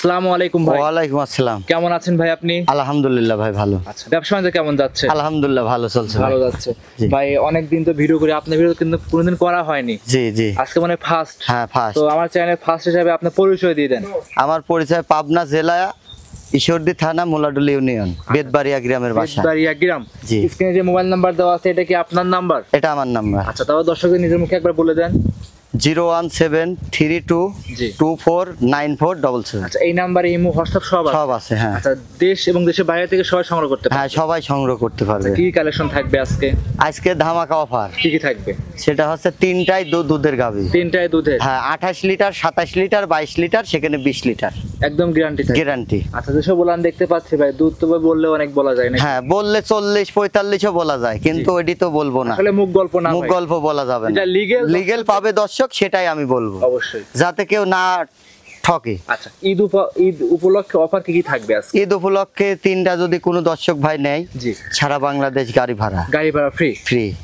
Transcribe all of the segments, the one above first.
আসসালামু আলাইকুম ভাই। ওয়ালাইকুম আসসালাম। কেমন আছেন ভাই আপনি? আলহামদুলিল্লাহ ভাই ভালো। আচ্ছা, ব্যবসা বাণিজ্য কেমন যাচ্ছে? আলহামদুলিল্লাহ ভালো চলছে। ভালো যাচ্ছে ভাই। অনেক দিন তো ভিডিও করি, আপনার ভিডিও কিন্তু কোনোদিন করা হয়নি। জি জি, আজকে মানে ফার্স্ট। হ্যাঁ ফার্স্ট। তো আমার চ্যানেলের ফার্স্ট হিসেবে আপনি পরিচয় দিয়ে দেন। আমার পরিচয় পাবনা জেলা ঈশ্বরদী থানা মোলাডুল ইউনিয়ন বেদবাড়িয়া গ্রামের বাসা। বেদবাড়িয়া গ্রাম। জি। স্ক্রিনে যে মোবাইল নাম্বার দেওয়া আছে এটা কি আপনার নাম্বার? এটা আমার নাম্বার। আচ্ছা, তাও দর্শকদের নিজের মুখে একবার বলে দেন। 01732249477। আচ্ছা, এই নাম্বারে ইমো হোয়াটসঅ্যাপ সব আছে। হ্যাঁ। আচ্ছা, দেশ এবং দেশের বাইরে থেকে সবাই সংগ্রহ করতে পারবে? হ্যাঁ, সবাই সংগ্রহ করতে পারবে। কি কালেকশন থাকবে আজকে? আজকে ধামাকা অফার। কি কি থাকবে? সেটা হচ্ছে তিনটাই দুধের গাভী। তিনটায় দুধের? হ্যাঁ, 28 লিটার, 27 লিটার, 22 লিটার, সেখানে 20 লিটার একদম গ্যারান্টি থাকবে? গ্যারান্টি। আচ্ছা, যেসব বলান দেখতে পাচ্ছি ভাই, দুধ তো ভাই বললে অনেক বলা যায় না। হ্যাঁ, বললে 40-45ও বলা যায়, কিন্তু ওইটি তো বলবো না। আসলে মুখ গল্প না, মুখ গল্প বলা যাবে না। এটা লিগ্যাল পাবে দর্শক, সেটাই আমি বলবো, অবশ্যই, যাতে কেউ না ঠকে। আচ্ছা, ঈদ উপলক্ষে অফার কি কি থাকবে আজকে? ঈদ উপলক্ষে তিনটা যদি কোনো দর্শক ভাই নেয়, জি, সারা বাংলাদেশ গাড়ি ভাড়া ফ্রি।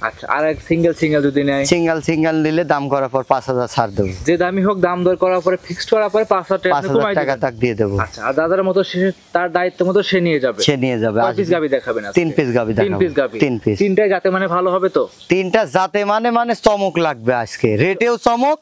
আচ্ছা, আর এক সিঙ্গেল যদি নেয়? সিঙ্গেল নিলে দাম করার পর 5000 ছাড় দেবো। যে দামি হোক, দাম দর করার পরে ফিক্সড করার পরে 5000 টাকা তাক দিয়ে দেবো। আচ্ছা, আর দাদার মতো তার দায়িত্ব মতো সে নিয়ে যাবে। কয় পিস গাবি দেখাবেন? 3 পিস গাবি দেখাবো। 3 পিস গাবি। 3 পিস। তিনটাই যাতে মানে ভালো হবে তো? তিনটা যাতে মানে চমক লাগবে আজকে। রেটেও চমক,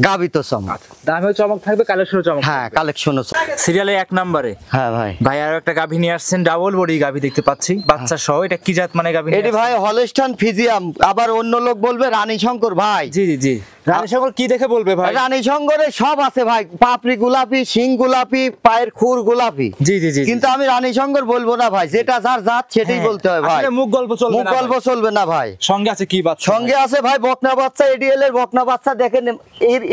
গাবি তো চমক। দামেও চমক থাকবে, কালেকশনও চমক। হ্যাঁ, কালেকশনও সিরিয়ালে 1 নম্বরে। হ্যাঁ ভাই। ভাই আরো একটা গাভী নিয়ে আসছেন, ডাবল বডি গাভী দেখতে পাচ্ছি, বাচ্চা সহ। এটা কি জাত মানে গাভী? এটি ভাই হলস্টাইন ফ্রিজিয়ান, আবার অন্য লোক বলবে রানী শঙ্কর ভাই। জি জি জি। রানী শঙ্কর কি দেখে বলবে ভাই? রানী শঙ্করে সব আছে ভাই, পাপড়ি গোলাপি, শিং গোলাপি, পায়ের খুর গোলাপি। জি জি জি। কিন্তু আমি রানী শঙ্কর বলবো না ভাই, যেটা যার জাত সেটাই বলতে হয় ভাই। মুখ গল্প চলবে না, মুখ গল্প চলবে না ভাই। সঙ্গে আছে কি বাচ্চা? সঙ্গে আছে ভাই বকনা বাচ্চা, এডিএল এর বকনা বাচ্চা। দেখেন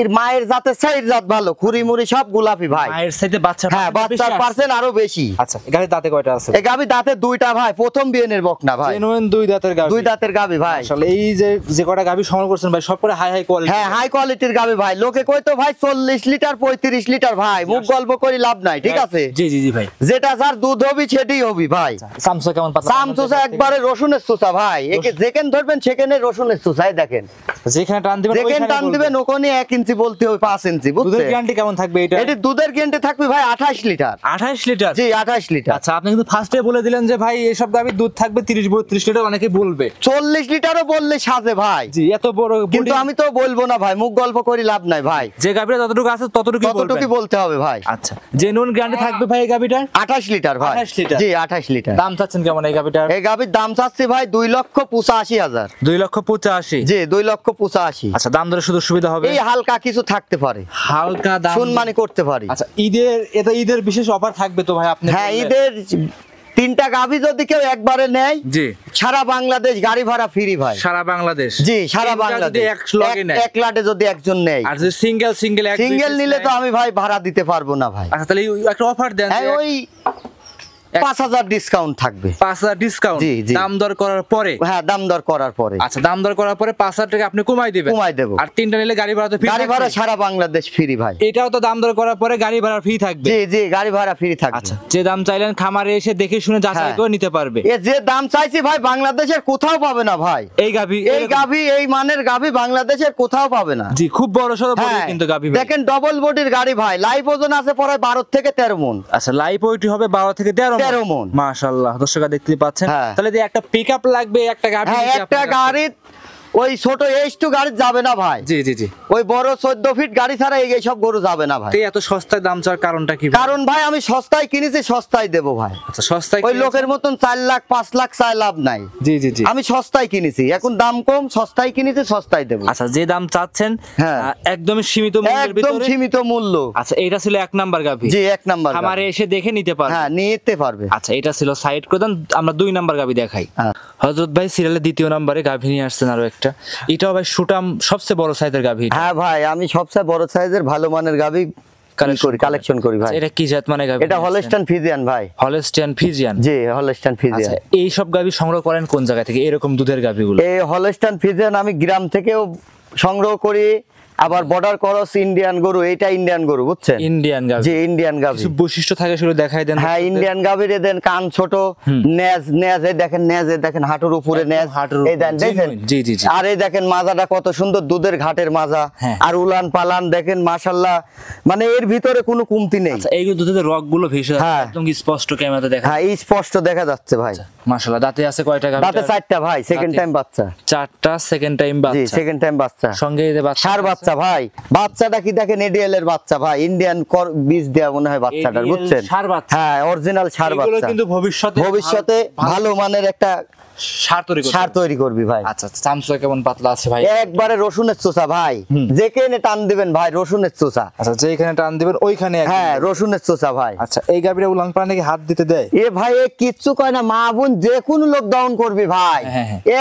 এর মায়ের জাতের চাইর জাত ভালো, খুরি মুড়ি সব গোলাপি ভাই। মায়ের সাথে বাচ্চা? হ্যাঁ, বাচ্চার পার্সেন্ট আরো বেশি। আচ্ছা, গাভী দাঁতে কয়টা আছে? এই গাভী দাঁতে 2টা ভাই, প্রথম বিয়েনের বকনা ভাই। জেনুইন 2 দাঁতের গাভী। 2 দাঁতের গাভী ভাই। আসলে এই যে কয়টা গাভী সংগ্রহ করছেন ভাই, সব করে হাই কোয়ালিটি। হ্যাঁ, হাই কোয়ালিটির গাভী ভাই। লোকে কই তো ভাই 40 লিটার 35 লিটার ভাই, মুখ গল্প করে লাভ নাই, ঠিক আছে? জি জি জি ভাই। যেটা যার দুধ হবি সেটাই হবি ভাই। সামসা কেমন পাতলা? সামসুসা একবারে রসুনের সুসা ভাই। একে যেখানে ধরবেন সেখানে রসুনের সুসাই। দেখেন যেখানে টান দিবেন, যেখানে টান দিবেন ওখানে 1 ইঞ্চি বলতে হবে, 5 ইঞ্চি। দুধের বুঝছেন? গ্যারান্টি কেমন থাকবে এটা? এটি দুধের গ্যারান্টি থাকবে ভাই 28 লিটার। 28 লিটার? জি, 28 লিটার। আচ্ছা, আপনি কিন্তু ফার্স্টে বলে দিলেন যে ভাই এসব গাভীর দুধ থাকবে 30-32 লিটার, অনেকে বলবে 40 লিটারও বললে সাজে ভাই। জি, এত বড়। কিন্তু আমি তো বলবো না ভাই, মুখ গল্প করে লাভ নাই ভাই। যে গাভীটা যতটুকু আছে ততটুকুই বলতে হবে ভাই। আচ্ছা, জেনুইন গ্যারান্টি থাকবে ভাই এই গাভীটার? 28 লিটার ভাই। 28 লিটার? জি, 28 লিটার। দাম চাচ্ছেন কেমন এই গাভীটার? এই গাভীর দাম চাচ্ছি ভাই 2,85,000। 2,85,000? জি, 2,85,000। আচ্ছা, দাম দরে সুযোগ সুবিধা হবে? এই হালকা কিছু থাকতে পারে, হালকা দাম সম্মানী করতে পারি। আচ্ছা, ঈদের বিশেষ অফার থাকবে তো ভাই? আপনি হ্যাঁ, ঈদের 3টা গাভী যদি কেউ একবারে নেয়, জি, সারা বাংলাদেশ গাড়ি ভাড়া ফ্রি ভাই। সারা বাংলাদেশ? জি, সারা বাংলাদেশ। এক লাটে যদি একজন নেয়, আর যদি সিঙ্গেল নিলে তো আমি ভাই ভাড়া দিতে পারবো না ভাই। আচ্ছা, তাহলে একটা অফার দেন। হ্যাঁ, ওই 5,000 ডিসকাউন্ট থাকবে। 5,000 ডিসকাউন্ট? জি জি। দাম দর করার পরে? হ্যাঁ, দাম দর করার পরে। আচ্ছা, দাম দর করার পরে 5,000 টাকা আপনি কমাই দিবেন? কমাই দেব। আর 3টা নিলে গাড়ি ভাড়া তো ফ্রি? গাড়ি ভাড়া সারা বাংলাদেশ ফ্রি ভাই। এটাও তো দাম দর করার পরে গাড়ি ভাড়া ফ্রি থাকবে? জি জি, গাড়ি ভাড়া ফ্রি থাকবে। আচ্ছা, যে দাম চাইলেন খামারে এসে দেখে শুনে যাচাই করে নিতে পারবে? যে দাম চাইছি ভাই বাংলাদেশের কোথাও পাবে না ভাই। এই গাভী এই মানের গাভী বাংলাদেশের কোথাও পাবে না। জি, খুব বড় সড়ো বডি কিন্তু গাভী। দেখেন ডবল বডির গাড়ি ভাই, লাইভ ওজন আছে প্রায় 12 থেকে 13 মণ। আচ্ছা, লাইভ ওয়েট হবে 12 থেকে 13 মণ। মাশাআল্লাহ, দর্শকরা দেখতে পাচ্ছেন। তাহলে যে একটা পিকআপ লাগবে, একটা গাভী। হ্যাঁ, একটা গাড়ি ওই ছোট H2 গাড়ি যাবে না ভাই। জি জি জি। ওই বড় 14 ফিট গাড়ি ছাড়া এই সব গরু যাবে না ভাই। এত সস্তায় দাম চাওয়ার কারণটা কি? কারণ ভাই আমি সস্তায় কিনেছি, সস্তায় দেবো ভাই। আচ্ছা, সস্তায়? ওই লোকের মতন 4 লাখ 5 লাখ চাই লাভ নাই। জি জি জি। আমি সস্তায় কিনেছি, এখন দাম কম, সস্তায় কিনেছি, সস্তায় দেবো। আচ্ছা, যে দাম চাচ্ছেন একদমই সীমিত মূল্যের ভিতরে? একদম সীমিত মূল্য। আচ্ছা, এটা ছিল 1 নাম্বার গাভী? জি, 1 নাম্বার। খামারে এসে দেখে নিতে পারবে? হ্যাঁ, নিতে পারবে। আচ্ছা, এটা ছিল সাইড করে দেন, আমরা 2 নাম্বার গাভী দেখাই। হযরত ভাই সিরিয়ালের 2য় নম্বরে গাভী নিয়ে আসছেন আরো একটা। এটাও ভাই সুটাম সবচেয়ে বড় সাইজের গাভী? হ্যাঁ ভাই, আমি সবচেয়ে বড় সাইজের ভালো মানের গাভী কালেকশন করি ভাই। এটা কি জাত মানে গাভী? এটা হলস্টাইন ফ্রিজিয়ান ভাই। Holstein Friesian? জি, হলস্টাইন ফ্রিজিয়ান। আচ্ছা, এই সব গাভী সংগ্রহ করেন কোন জায়গা থেকে এরকম দুধের গাভীগুলো? এই হলস্টাইন ফ্রিজিয়ান আমি গ্রাম থেকেও সংগ্রহ করি, আবার বর্ডার ক্রস ইন্ডিয়ান গরু, এটা ইন্ডিয়ান গরু বুঝছেন, ইন্ডিয়ান গাভী, জি ইন্ডিয়ান গাভী। কিছু বৈশিষ্ট্য থাকে সেগুলো দেখাই দেন। হ্যাঁ ইন্ডিয়ান গাভীর দেন কান ছোট, নেজ নেজ এই দেখেন, নেজ এই দেখেন হাঁটুর উপরে নেজ, এই দেন দেখেন। জি জি জি। আর এই দেখেন মাজাটা কত সুন্দর, দুধের ঘাটের মাজা। আর উলান পালান দেখেন মাশাআল্লাহ, মানে এর ভিতরে কোনো কমতি নেই। আচ্ছা এইগুলো দুধের রগগুলো ভেসে একদম স্পষ্ট ক্যামেরাতে দেখা। হ্যাঁ স্পষ্ট দেখা যাচ্ছে ভাই। মাশাআল্লাহ। দাঁতে আছে কয়টা গাভী? দাঁতে 4টা ভাই, সেকেন্ড টাইম বাচ্চা। 4টা সেকেন্ড টাইম বাচ্চা। জি সেকেন্ড টাইম বাচ্চা। সঙ্গে এই যে বাচ্চা, ষাঁড় বাচ্চা ভাই। বাচ্চাটা কি দেখেন, এডিএল এর বাচ্চা ভাই, ইন্ডিয়ান বীজ দেয়া মনে হয় বাচ্চাটার, বুঝছেন। হ্যাঁ অরিজিনাল ষাঁড় বাচ্চা। এগুলো কিন্তু ভবিষ্যতে ভালো মানের একটা সার তৈরি করবি ভাই। আচ্ছা চামচা কেমন পাতলা আছে ভাই? একবারে রসুনের চোষা ভাই, যেখানে টান দিবেন ভাই রসুনের চোষা। আচ্ছা যেখানে টান দিবেন ওইখানে। হ্যাঁ রসুনের চোষা ভাই। আচ্ছা এই গাভীরা উলান পালানে কি হাত দিতে দেয়? এ ভাই এ কিচ্ছু কয় না, মা বোন যে কোনো লোক ডাউন করবি ভাই,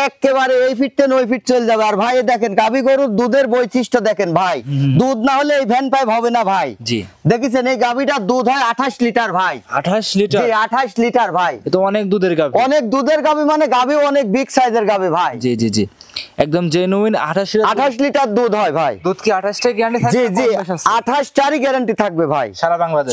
একেবারে এই ফিটটেন ওই ফিট চলে যাবে। আর ভাই দেখেন গাভী গরুর দুধের বৈশিষ্ট্য দেখেন ভাই, দুধ না হলে এই ভ্যান পাইপ হবে না ভাই। জি দেখেছেন এই গাভীটার দুধ হয় 28 লিটার ভাই। 28 লিটার? জি 28 লিটার ভাই। এ তো অনেক দুধের গাভী। অনেক দুধের গাভী, মানে গাভী অনেক বিগ সাইজের গাভী ভাই। জি জি জি একদম জেনুইন 28 লিটার দুধ হয় ভাই। দুধ কি 28টাই গ্যারান্টি থাকবে? জি জি 28টারই গ্যারান্টি থাকবে ভাই। সারা বাংলাদেশ?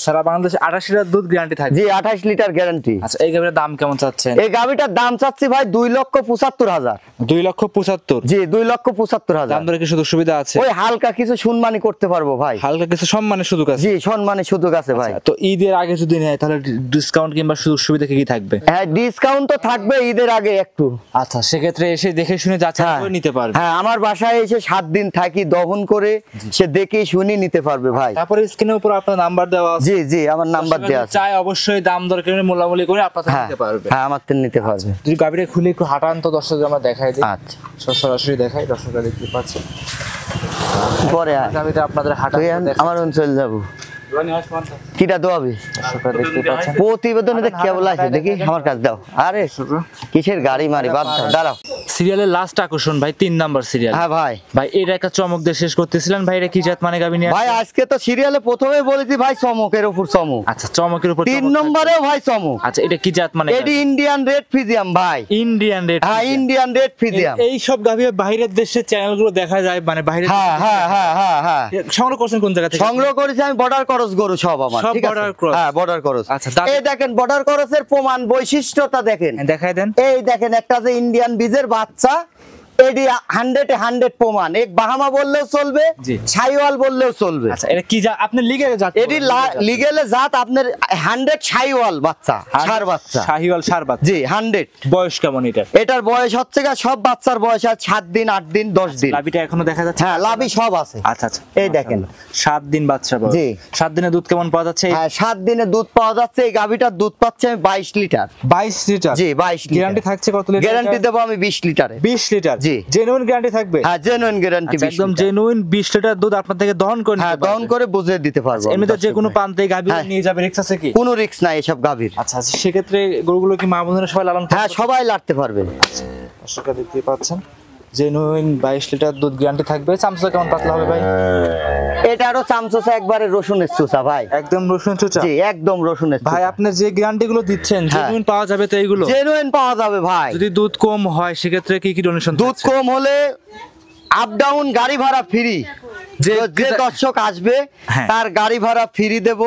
সারা বাংলাদেশ 28 লিটার দুধ গ্যারান্টি থাকবে। জি 28 লিটার গ্যারান্টি। আচ্ছা এই গাভীর দাম কেমন চাচ্ছেন? এই গাভীটার দাম চাচ্ছি ভাই 2,75,000। 2,75,000? জি 2,75,000। দাম দরে কি সুযোগ সুবিধা আছে? ওই হালকা কিছু সম্মানী করতে পারবো ভাই। হালকা কিছু সম্মানের সুযোগ আছে? জি সম্মানের সুযোগ আছে ভাই। তো ঈদের আগে যদি নেয় তাহলে ডিসকাউন্ট কিংবা সুযোগ সুবিধা কি থাকবে? হ্যাঁ ডিসকাউন্ট তো থাকবে ঈদের আগে একটু। আচ্ছা সেক্ষেত্রে এসে দেখে শুনে যাচাই করে নিতে পারবে। হ্যাঁ আমার বাসায় এসে 7 দিন থাকি, দহন করে সে দেখে শুনে নিতে পারবে ভাই। তারপরে স্ক্রিনের উপর আপনার নাম্বার দেওয়া আছে। জি জি আমার নাম্বার দেওয়া আছে। চাই অবশ্যই দাম দর করে মোলামুলি করে আপনার থেকে নিতে পারবে। হ্যাঁ আমার থেকে নিতে পারবে। যদি গাভীটা খুলে একটু হাঁটান তো দর্শকদের আমরা দেখাই দিই। আচ্ছা সরাসরি দেখাই, দর্শকরা দেখতে পাচ্ছে। পরে গাভীটা আপনাদের হাঁটা আমার অঞ্চল যাব কিটা দোয়াবি প্রতিবেদনে কেবল আছে দেখি আমার কাছে দাও। আরে কিসের গাড়ি মারি বাদ দাও, দাঁড়াও। সিরিয়ালের লাস্ট আকর্ষণ ভাই 3 নাম্বার সিরিয়াল। হ্যাঁ ভাই ভাই এটা একটা চমক দিয়ে শেষ করতেছিলেন ভাই, এটা কি জাত মানে গাভী নিয়ে? ভাই আজকে তো সিরিয়ালে প্রথমে বলেছি ভাই চমকের উপর চমক। আচ্ছা চমকের উপর 3 নম্বরেও ভাই চমক। আচ্ছা এটা কি জাত মানে? এটি ইন্ডিয়ান রেড ফিজিয়াম ভাই। Indian red? হ্যাঁ ইন্ডিয়ান রেড ফিজিয়াম। এই সব গাভী বাইরের দেশের চ্যানেলগুলো দেখা যায়, মানে বাইরে। হ্যাঁ হ্যাঁ হ্যাঁ হ্যাঁ হ্যাঁ। সংগ্রহ করছেন কোন জায়গা থেকে? সংগ্রহ করেছি আমি বর্ডার ক্রস গরু সব আমার। ঠিক আছে হ্যাঁ বর্ডার ক্রস। আচ্ছা এই দেখেন বর্ডার ক্রসের প্রমাণ বৈশিষ্ট্যটা দেখেন, দেখাই দেন। এই দেখেন একটা যে ইন্ডিয়ান বীজের বাচ্চা, এডি 100 প্রমাণ। এক বাহামা বললেও চলবে, ছাইওয়াল বললেও চলবে। আচ্ছা এটা কি জাত? আপনি লিগেলে জাত? এডি লিগেলে জাত আপনার 100 ছাইওয়াল বাচ্চা, ষাঁড় বাচ্চা। শাহিওয়াল ষাঁড় বাচ্চা? জি 100। বয়স কেমন এটা? এটার বয়স হচ্ছে সব বাচ্চার বয়স আছে 7 দিন 8 দিন 10 দিন। লাভিটা এখনো দেখা যাচ্ছে? হ্যাঁ লাভি সব আছে। আচ্ছা আচ্ছা এই দেখেন 7 দিন বাচ্চা বয়স। জি 7 দিনে দুধ কেমন পাওয়া যাচ্ছে? হ্যাঁ 7 দিনে দুধ পাওয়া যাচ্ছে। এই গাভীটার দুধ পাচ্ছে আমি 22 লিটার। 22 লিটার? জি 22 লিটার। গ্যারান্টি থাকছে কত লিটার? গ্যারান্টি দেব আমি 20 লিটারে। 20 লিটার? জি জেনুইন গ্যারান্টি থাকবে? হ্যাঁ জেনুইন গ্যারান্টি। একদম জেনুইন 20 লিটার দুধ আপনার থেকে দহন করে নিতে পারবে। দহন করে বুঝিয়ে দিতে পারবো। এমনিতে যে কোনো প্রান্তে গাভী নিয়ে যাবে, রিস্ক আছে কি? কোনো রিস্ক নাই এসব গাভীর। আচ্ছা সেক্ষেত্রে গরুগুলো কি মা বোনেরা সবাই লালন? হ্যাঁ সবাই লাড়তে পারবে। আচ্ছা দর্শকরা দেখতে পাচ্ছেন জেনুইন 22 লিটার দুধ গ্যারান্টি থাকবে। চামচা কেমন পাতলা হবে ভাই? এটারও চামচা একবারে রসুনের চোষা ভাই। একদম রসুন চোষা? জি একদম রসুনের। ভাই আপনি যে গ্যারান্টি গুলো দিচ্ছেন জেনুইন পাওয়া যাবে তো? এইগুলো জেনুইন পাওয়া যাবে ভাই। যদি দুধ কম হয় সেক্ষেত্রে কি কি ডোনেশন? দুধ কম হলে আপ ডাউন গাড়ি ভাড়া ফ্রি। যে দর্শক আসবে তার গাড়ি ভাড়া ফ্রি দেব,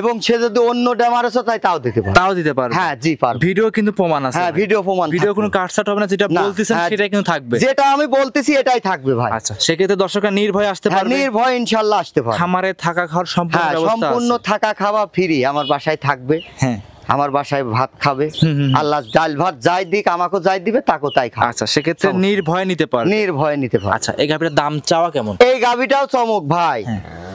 এবং সে যদি অন্য ড্যামারেজও চায় তাও দিতে পারবে। তাও দিতে পারবে? হ্যাঁ জি পারবে। ভিডিও কিন্তু প্রমাণ আছে? হ্যাঁ ভিডিও প্রমাণ। ভিডিও কোনো কাটছাট হবে না, যেটা বলতেছেন সেটাই কিন্তু থাকবে? যেটা আমি বলতেছি এটাই থাকবে ভাই। আচ্ছা সেক্ষেত্রে দর্শকরা নির্ভয়ে আসতে পারবে? নির্ভয় ইনশাআল্লাহ আসতে পারবে। খামারে থাকা খাওয়ার সম্পূর্ণ ব্যবস্থা আছে? সম্পূর্ণ থাকা খাওয়া ফ্রি আমার বাসায় থাকবে। হ্যাঁ আমার বাসায় ভাত খাবে, আল্লাহ ডাল ভাত যাই দিক আমাকে যাই দিবে তাকে তাই খাবে। আচ্ছা সেক্ষেত্রে নির্ভয় নিতে পারবে? নির্ভয় নিতে পারবে। আচ্ছা এই গাভীর দাম চাওয়া কেমন? এই গাভীটাও চমক ভাই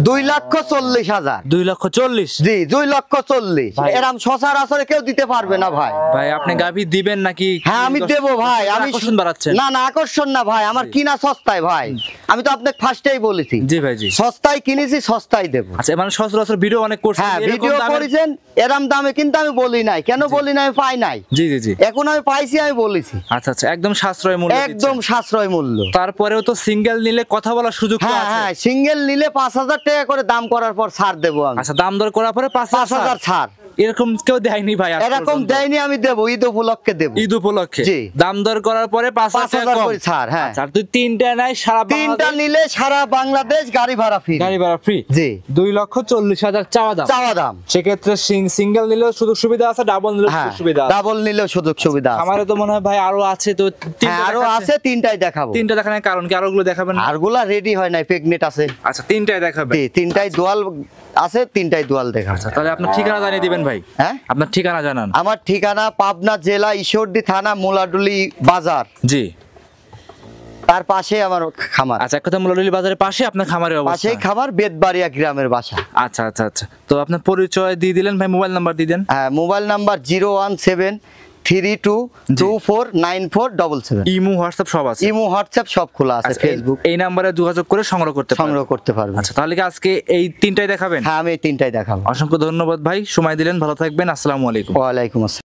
2,40,000। 2,40,000? জি 2,40,000। এরকম সচরাচর কেউ দিতে পারবে না ভাই। ভাই আপনি গাভী দিবেন নাকি? হ্যাঁ আমি দেবো ভাই। আমি আকর্ষণ বাড়াচ্ছেন? না না আকর্ষণ না ভাই, আমার কিনা সস্তায় ভাই। আমি তো আপনাকে ফার্স্টেই বলেছি। জি ভাই জি সস্তায় কিনেছি সস্তায় দেবো। আচ্ছা মানে সচরাচর ভিডিও অনেক করছেন? হ্যাঁ ভিডিও করেছেন এরকম দামে, কিন্তু আমি বলি নাই। কেন বলি না? আমি পাই নাই। জি জি জি এখন আমি পাইছি আমি বলেছি। আচ্ছা আচ্ছা একদম সাশ্রয় মূল্য? একদম সাশ্রয় মূল্য। তারপরেও তো সিঙ্গেল নিলে কথা বলার সুযোগ আছে? হ্যাঁ সিঙ্গেল নিলে 5,000 টাকা করে দাম করার পর ছাড় দেবো আমি। আচ্ছা দাম দর করার পরে 5,000 ছাড়। এরকম কেউ দেয়নি ভাই আজ এরকম পর্যন্ত। দেয়নি, আমি দেবো ঈদ উপলক্ষে দেবো। ঈদ উপলক্ষে জি। দাম দর করার পরে 5,000 করে ছাড়, হ্যাঁ। আচ্ছা, আর তুই তিনটা নাই সারা তিনটা বাংলাদেশ নিলে সারা বাংলাদেশ গাড়ি ভাড়া ফ্রি। গাড়ি ভাড়া ফ্রি। জি। 2,40,000 চাওয়া দাম। চাওয়া দাম। সেক্ষেত্রে সিঙ্গেল নিলেও সুযোগ সুবিধা আছে, ডাবল নিলেও হ্যাঁ, সুযোগ সুবিধা আছে। ডাবল নিলেও সুযোগ সুবিধা আছে। আমারে তো মনে হয় ভাই আরো আছে, তো হ্যাঁ, আরো আছে, তিনটাই দেখাবো। তিনটা দেখানোর কারণ কি, আরো গুলো দেখাবেন না? আরগুলা রেডি হয় নাই, প্রেগনেট আছে। আচ্ছা, তিনটাই দেখাবেন। জি, তিনটাই দোয়াল আছে, তিনটাই দোয়াল দেখাবো। আচ্ছা, তাহলে আপনার ঠিকানা জানিয়ে দিবেন ভাই। হ্যাঁ, আপনার ঠিকানা জানান। আমার ঠিকানা পাবনা জেলা ঈশ্বরদী থানা মুলাডুলি বাজার, জি। তার পাশে আমার খামার। আচ্ছা, এক কথা মুলাডুলি বাজারের পাশে আপনার খামারের অবস্থা। পাশেই খামার, বেদবাড়িয়া গ্রামের বাসা। আচ্ছা আচ্ছা আচ্ছা, তো আপনার পরিচয় দিয়ে দিলেন ভাই, মোবাইল নাম্বার দিয়ে দেন। হ্যাঁ, মোবাইল নাম্বার 01732249477। ইমো হোয়াটসঅ্যাপ সব আছে। ইমো হোয়াটসঅ্যাপ সব খোলা আছে, আচ্ছা, ফেসবুক এই নাম্বারে যোগাযোগ করে সংগ্রহ করতে পারবেন। আচ্ছা, তাহলে কি আজকে এই তিনটাই দেখাবেন? হ্যাঁ, আমি এই তিনটাই দেখাবো। অসংখ্য ধন্যবাদ ভাই, সময় দিলেন, ভালো থাকবেন, আসসালামু আলাইকুম। ওয়ালাইকুম আসসালাম।